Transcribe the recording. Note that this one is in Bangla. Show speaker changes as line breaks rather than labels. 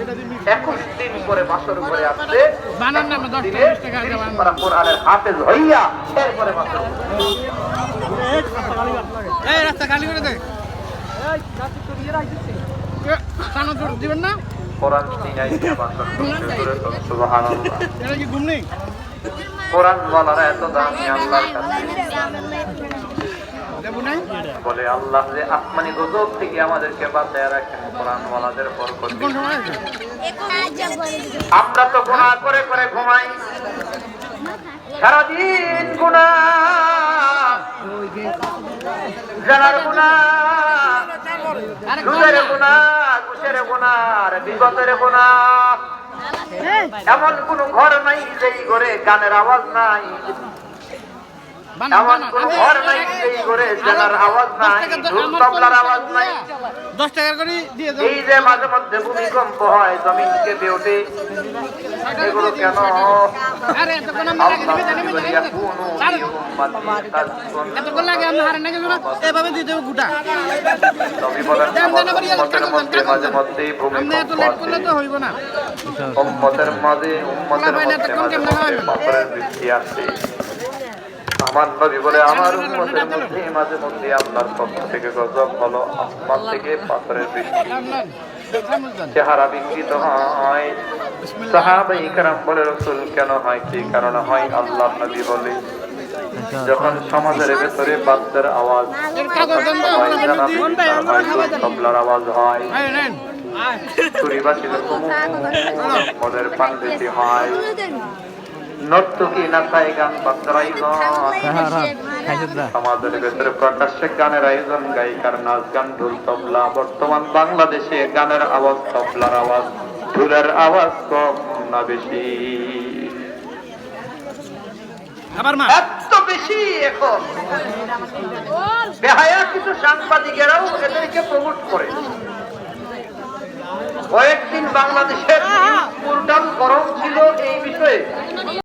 21 দিন পরে বাসর করে আসছে, কোরআনের হাফেজ হইয়া এরপরে বাসর
রাস্তা খালি করে দে দিবেন না
কোরআন সিনাইয়া বাসর করে সুবহানাল্লাহ।
এটা কি ঘুম নেই
কোরআন বলার এত দামি আল্লাহর কাছে বলে আল্লাহ যে আসমানি গজব থেকে আমাদেরকে বাঁচায় রাখেন কোরআন ওয়ালাদের বরকতে। আমরা তো গুনাহ করে করে ঘুমাই, সারাদিন গুনাহ, জানার গুনাহ, সুদের গুনাহ, ঘুষের গুনাহ, আর বিগতের গুনাহ। এমন কোন ঘর নাই যেই ঘরে গানের আওয়াজ নাই, এমন কোন ঘর নাই যেই ঘরে জানার আওয়াজ নাই, ঢোল তবলার আওয়াজ নাই।
10 টাকা করে দিয়ে দাও।
এই যে মাঝে মধ্যে ভূমিকম্প হয়, জমিন কেঁপে ওঠে, এগুলো কেন?
আরে এত কোন আমরা লাগে দিবে জানি না এত কোন লাগে আমরা হারে না কেন এভাবে দিয়ে দেব গুটা
নবী বলেন উম্মতের মধ্যে মাঝে মধ্যে ভূমিকম্প
এত লেট করলে তো হইব না।
উম্মতের মধ্যে পাথরের বৃষ্টি আসে। আমার নবী বলে আমার উম্মতের মধ্যে মাঝে মধ্যে আল্লাহর পক্ষ থেকে গজব হলো, আসমান থেকে পাথরের বৃষ্টি, চেহারা বিকৃত হয়। সাহাবায়ে কেরাম বলে রাসূল কেন হয়, কি কারণে হয়? আল্লাহর নবী বলে যখন সমাজের ভেতরে বাদ্যের আওয়াজ, তবলার আওয়াজ হয়, চুরিবাসীর মদের পান বেশি হয়, নর্তকী নাচায়, গান বাদ্যের আয়োজন, সমাজের ভেতরে প্রকাশ্যে গানের আয়োজন, গায়িকার নাচ গান, ঢোল তবলা। বর্তমান বাংলাদেশে গানের আওয়াজ, তবলার আওয়াজ, ঢোলের আওয়াজ কম না বেশি? এত বেশি এখন বেহায়া কিছু সাংবাদিকেরাও এদেরকে প্রমোট করে। কয়েকদিন বাংলাদেশের পোর্টাল গরম ছিল এই বিষয়ে।